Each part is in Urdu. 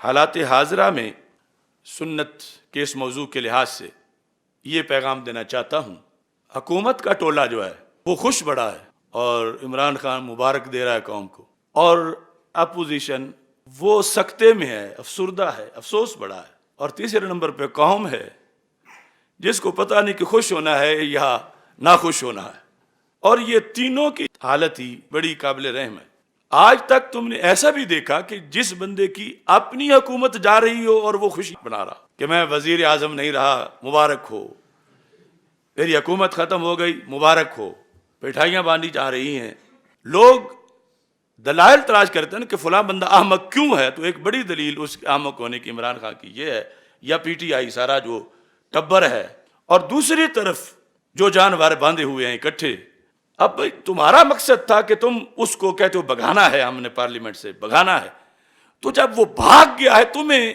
حالات حاضرہ میں سنت کے اس موضوع کے لحاظ سے یہ پیغام دینا چاہتا ہوں، حکومت کا ٹولہ جو ہے وہ خوش بڑا ہے اور عمران خان مبارک دے رہا ہے قوم کو، اور اپوزیشن وہ سکتے میں ہے، افسردہ ہے، افسوس بڑا ہے، اور تیسرے نمبر پہ قوم ہے جس کو پتہ نہیں کہ خوش ہونا ہے یا ناخوش ہونا ہے، اور یہ تینوں کی حالت ہی بڑی قابل رحم ہے۔ آج تک تم نے ایسا بھی دیکھا کہ جس بندے کی اپنی حکومت جا رہی ہو اور وہ خوشی بنا رہا کہ میں وزیر اعظم نہیں رہا، مبارک ہو، میری حکومت ختم ہو گئی، مبارک ہو، پٹھائیاں باندھی جا رہی ہیں۔ لوگ دلائل تلاش کرتے ہیں کہ فلاں بندہ احمق کیوں ہے، تو ایک بڑی دلیل اس احمق ہونے کی عمران خان کی یہ ہے، یا پی ٹی آئی سارا جو ٹبر ہے، اور دوسری طرف جو جانور باندھے ہوئے ہیں اکٹھے۔ اب تمہارا مقصد تھا کہ تم اس کو کہتے ہو بھگانا ہے، ہم نے پارلیمنٹ سے بھگانا ہے، تو جب وہ بھاگ گیا ہے تمہیں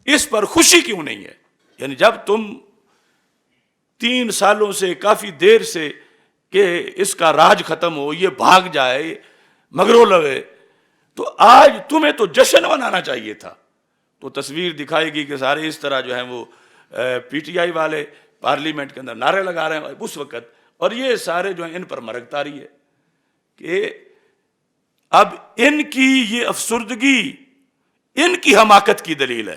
اس پر خوشی کیوں نہیں ہے؟ یعنی جب تم 3 سالوں سے کافی دیر سے کہ اس کا راج ختم ہو، یہ بھاگ جائے، مگرو لوے، تو آج تمہیں تو جشن منانا چاہیے تھا۔ تو تصویر دکھائے گی کہ سارے اس طرح جو ہیں وہ پی ٹی آئی والے پارلیمنٹ کے اندر نعرے لگا رہے ہیں اس وقت، اور یہ سارے جو ہیں ان پر مرگتاری ہے کہ اب ان کی یہ افسردگی ان کی حماقت کی دلیل ہے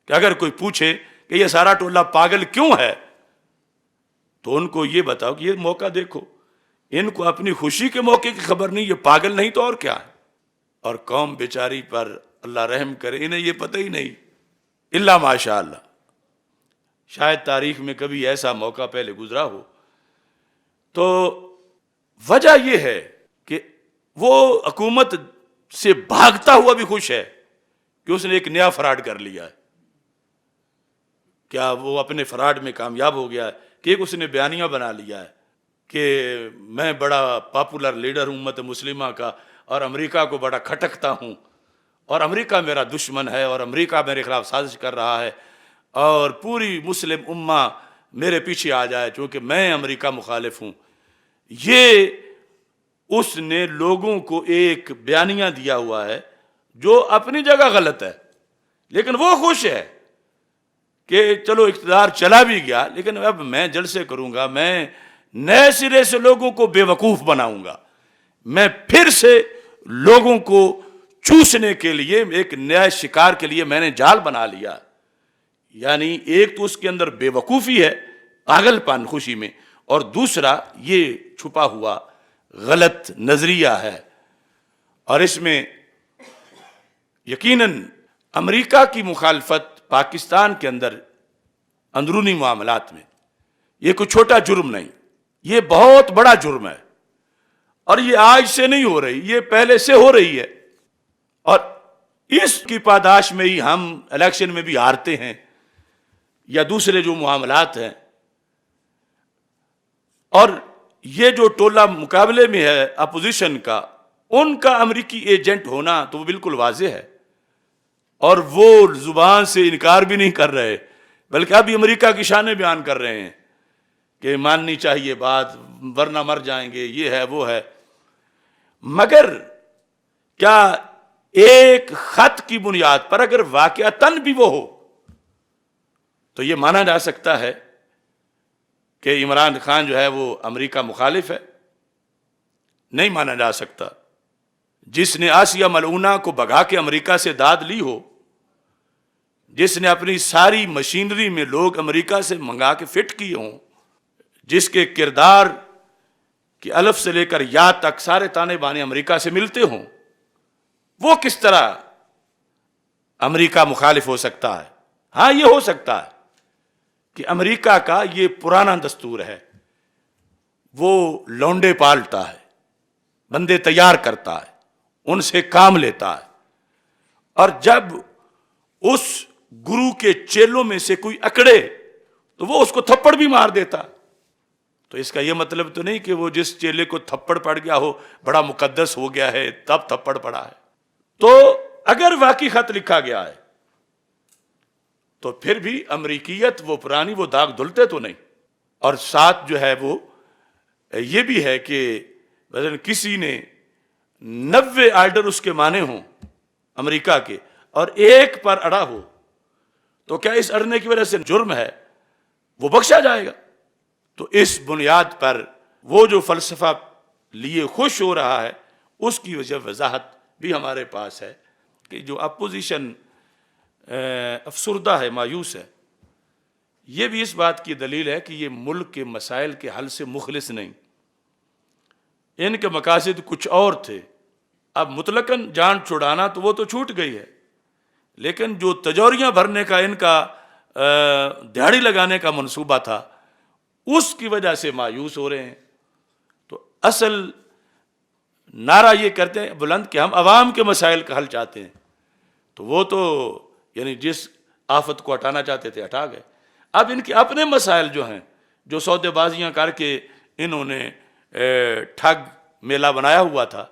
کہ اگر کوئی پوچھے کہ یہ سارا ٹولہ پاگل کیوں ہے تو ان کو یہ بتاؤ کہ یہ موقع دیکھو، ان کو اپنی خوشی کے موقع کی خبر نہیں، یہ پاگل نہیں تو اور کیا ہے۔ اور قوم بیچاری پر اللہ رحم کرے، انہیں یہ پتہ ہی نہیں، الا ماشاء اللہ، شاید تاریخ میں کبھی ایسا موقع پہلے گزرا ہو۔ تو وجہ یہ ہے کہ وہ حکومت سے بھاگتا ہوا بھی خوش ہے کہ اس نے ایک نیا فراڈ کر لیا ہے۔ کیا وہ اپنے فراڈ میں کامیاب ہو گیا ہے کہ ایک اس نے بیانیہ بنا لیا ہے کہ میں بڑا پاپولر لیڈر ہوں امت مسلمہ کا، اور امریکہ کو بڑا کھٹکتا ہوں، اور امریکہ میرا دشمن ہے، اور امریکہ میرے خلاف سازش کر رہا ہے، اور پوری مسلم امہ میرے پیچھے آ جائے چونکہ میں امریکہ مخالف ہوں۔ یہ اس نے لوگوں کو ایک بیانیہ دیا ہوا ہے جو اپنی جگہ غلط ہے، لیکن وہ خوش ہے کہ چلو اقتدار چلا بھی گیا، لیکن اب میں جلسے کروں گا، میں نئے سرے سے لوگوں کو بے وقوف بناؤں گا، میں پھر سے لوگوں کو چوسنے کے لیے ایک نئے شکار کے لیے میں نے جال بنا لیا۔ یعنی ایک تو اس کے اندر بے وقوفی ہے، پاگل پن خوشی میں، اور دوسرا یہ چھپا ہوا غلط نظریہ ہے۔ اور اس میں یقیناً امریکہ کی مخالفت پاکستان کے اندر اندرونی معاملات میں یہ کوئی چھوٹا جرم نہیں، یہ بہت بڑا جرم ہے، اور یہ آج سے نہیں ہو رہی، یہ پہلے سے ہو رہی ہے، اور اس کی پاداش میں ہی ہم الیکشن میں بھی ہارتے ہیں یا دوسرے جو معاملات ہیں۔ اور یہ جو ٹولہ مقابلے میں ہے اپوزیشن کا، ان کا امریکی ایجنٹ ہونا تو وہ بالکل واضح ہے، اور وہ زبان سے انکار بھی نہیں کر رہے، بلکہ ابھی امریکہ کی شانیں بیان کر رہے ہیں کہ ماننی چاہیے بات ورنہ مر جائیں گے، یہ ہے وہ ہے۔ مگر کیا ایک خط کی بنیاد پر اگر واقعتاً بھی وہ ہو تو یہ مانا جا سکتا ہے کہ عمران خان جو ہے وہ امریکہ مخالف ہے؟ نہیں مانا جا سکتا۔ جس نے آسیہ ملعونہ کو بھگا کے امریکہ سے داد لی ہو، جس نے اپنی ساری مشینری میں لوگ امریکہ سے منگا کے فٹ کیے ہوں، جس کے کردار کہ الف سے لے کر یا تک سارے تانے بانے امریکہ سے ملتے ہوں، وہ کس طرح امریکہ مخالف ہو سکتا ہے؟ ہاں یہ ہو سکتا ہے کہ امریکہ کا یہ پرانا دستور ہے، وہ لونڈے پالتا ہے، بندے تیار کرتا ہے، ان سے کام لیتا ہے، اور جب اس گرو کے چیلوں میں سے کوئی اکڑے تو وہ اس کو تھپڑ بھی مار دیتا۔ تو اس کا یہ مطلب تو نہیں کہ وہ جس چیلے کو تھپڑ پڑ گیا ہو بڑا مقدس ہو گیا ہے تب تھپڑ پڑا ہے۔ تو اگر واقعی خط لکھا گیا ہے تو پھر بھی امریکیت وہ پرانی وہ داغ دھلتے تو نہیں۔ اور ساتھ جو ہے وہ یہ بھی ہے کہ کسی نے 90 آرڈر اس کے مانے ہوں امریکہ کے، اور ایک پر اڑا ہو تو کیا اس اڑنے کی وجہ سے جرم ہے؟ وہ بخشا جائے گا۔ تو اس بنیاد پر وہ جو فلسفہ لیے خوش ہو رہا ہے اس کی وجہ وضاحت بھی ہمارے پاس ہے کہ جو اپوزیشن افسردہ ہے، مایوس ہے، یہ بھی اس بات کی دلیل ہے کہ یہ ملک کے مسائل کے حل سے مخلص نہیں، ان کے مقاصد کچھ اور تھے۔ اب مطلقاً جان چھڑانا تو وہ تو چھوٹ گئی ہے، لیکن جو تجوریاں بھرنے کا ان کا دہاڑی لگانے کا منصوبہ تھا اس کی وجہ سے مایوس ہو رہے ہیں۔ تو اصل نعرہ یہ کرتے ہیں بلند کہ ہم عوام کے مسائل کا حل چاہتے ہیں، تو وہ تو یعنی جس آفت کو ہٹانا چاہتے تھے ہٹا گئے۔ اب ان کے اپنے مسائل جو ہیں، جو سودے بازیاں کر کے انہوں نے ٹھگ میلہ بنایا ہوا تھا،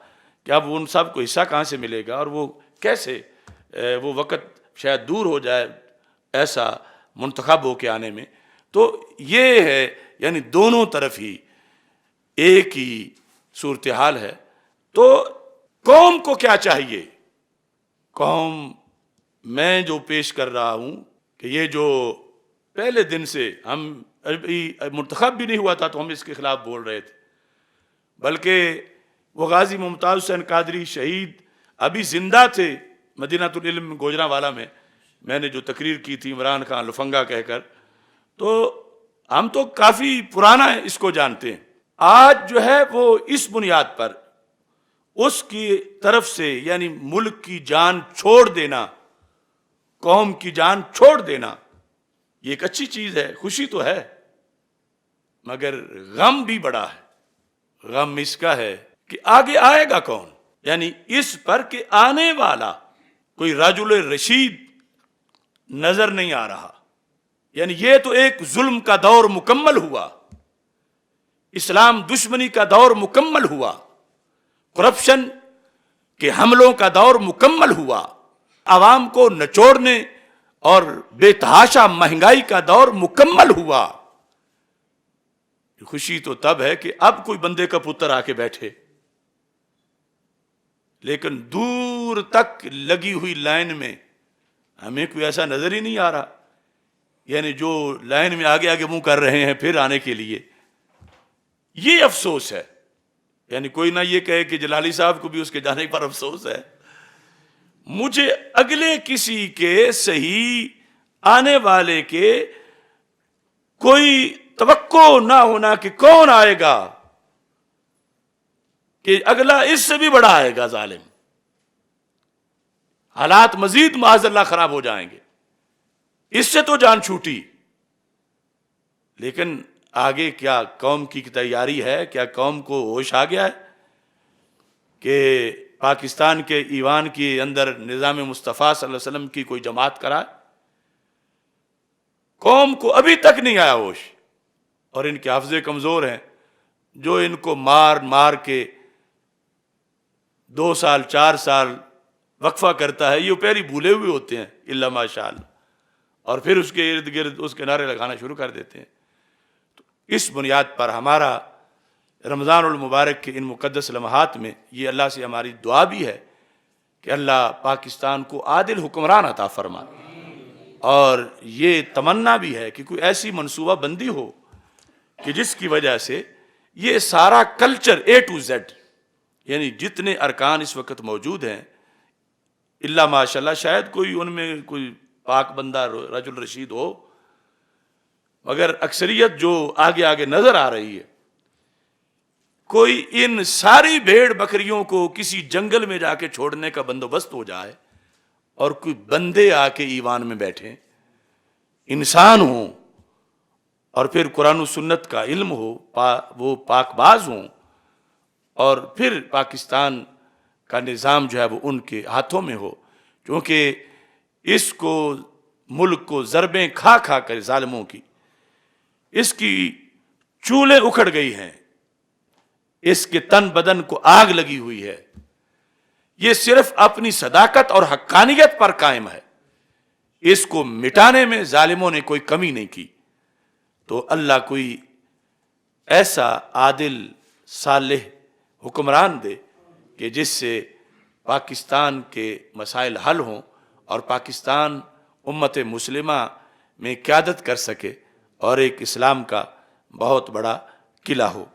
کہ اب ان سب کو حصہ کہاں سے ملے گا اور وہ کیسے وہ وقت شاید دور ہو جائے ایسا منتخب ہو کے آنے میں۔ تو یہ ہے یعنی دونوں طرف ہی ایک ہی صورتحال ہے۔ تو قوم کو کیا چاہیے؟ قوم میں جو پیش کر رہا ہوں کہ یہ جو پہلے دن سے ہم ابھی منتخب بھی نہیں ہوا تھا تو ہم اس کے خلاف بول رہے تھے، بلکہ وہ غازی ممتاز حسین قادری شہید ابھی زندہ تھے مدینہ العلم گوجرانوالا میں نے جو تقریر کی تھی عمران خان لفنگا کہہ کر، تو ہم تو کافی پرانا ہے اس کو جانتے ہیں۔ آج جو ہے وہ اس بنیاد پر اس کی طرف سے یعنی ملک کی جان چھوڑ دینا، قوم کی جان چھوڑ دینا، یہ ایک اچھی چیز ہے، خوشی تو ہے، مگر غم بھی بڑا ہے۔ غم اس کا ہے کہ آگے آئے گا کون؟ یعنی اس پر کہ آنے والا کوئی رجل رشید نظر نہیں آ رہا۔ یعنی یہ تو ایک ظلم کا دور مکمل ہوا، اسلام دشمنی کا دور مکمل ہوا، کرپشن کے حملوں کا دور مکمل ہوا، عوام کو نچوڑنے اور بے تحاشا مہنگائی کا دور مکمل ہوا۔ خوشی تو تب ہے کہ اب کوئی بندے کا پتر آ کے بیٹھے، لیکن دور تک لگی ہوئی لائن میں ہمیں کوئی ایسا نظر ہی نہیں آ رہا، یعنی جو لائن میں آگے آگے منہ کر رہے ہیں پھر آنے کے لیے، یہ افسوس ہے۔ یعنی کوئی نہ یہ کہے کہ جلالی صاحب کو بھی اس کے جانے پر افسوس ہے، مجھے اگلے کسی کے صحیح آنے والے کے کوئی توقع نہ ہونا کہ کون آئے گا، کہ اگلا اس سے بھی بڑا آئے گا ظالم، حالات مزید معاذ اللہ خراب ہو جائیں گے، اس سے تو جان چھوٹی۔ لیکن آگے کیا قوم کی تیاری ہے؟ کیا قوم کو ہوش آ گیا ہے کہ پاکستان کے ایوان کے اندر نظام مصطفیٰ صلی اللہ علیہ وسلم کی کوئی جماعت کرائے؟ قوم کو ابھی تک نہیں آیا ہوش، اور ان کے حافظے کمزور ہیں، جو ان کو مار مار کے 2 سال 4 سال وقفہ کرتا ہے، یہ پہلے بھولے ہوئے ہوتے ہیں الا ماشاء اللہ، اور پھر اس کے ارد گرد اس کے نعرے لگانا شروع کر دیتے ہیں۔ تو اس بنیاد پر ہمارا رمضان المبارک کے ان مقدس لمحات میں یہ اللہ سے ہماری دعا بھی ہے کہ اللہ پاکستان کو عادل حکمران عطا فرمائے، اور یہ تمنا بھی ہے کہ کوئی ایسی منصوبہ بندی ہو کہ جس کی وجہ سے یہ سارا کلچر A to Z، یعنی جتنے ارکان اس وقت موجود ہیں، اللہ ماشاءاللہ شاید کوئی ان میں کوئی پاک بندہ رجل رشید ہو، مگر اکثریت جو آگے آگے نظر آ رہی ہے، کوئی ان ساری بھیڑ بکریوں کو کسی جنگل میں جا کے چھوڑنے کا بندوبست ہو جائے، اور کوئی بندے آ کے ایوان میں بیٹھیں، انسان ہوں، اور پھر قرآن و سنت کا علم ہو، وہ پاک باز ہوں، اور پھر پاکستان کا نظام جو ہے وہ ان کے ہاتھوں میں ہو، کیونکہ اس کو ملک کو ضربیں کھا کھا کر ظالموں کی اس کی چولیں اکھڑ گئی ہیں، اس کے تن بدن کو آگ لگی ہوئی ہے، یہ صرف اپنی صداقت اور حقانیت پر قائم ہے، اس کو مٹانے میں ظالموں نے کوئی کمی نہیں کی۔ تو اللہ کوئی ایسا عادل صالح حکمران دے کہ جس سے پاکستان کے مسائل حل ہوں اور پاکستان امت مسلمہ میں قیادت کر سکے اور ایک اسلام کا بہت بڑا قلعہ ہو۔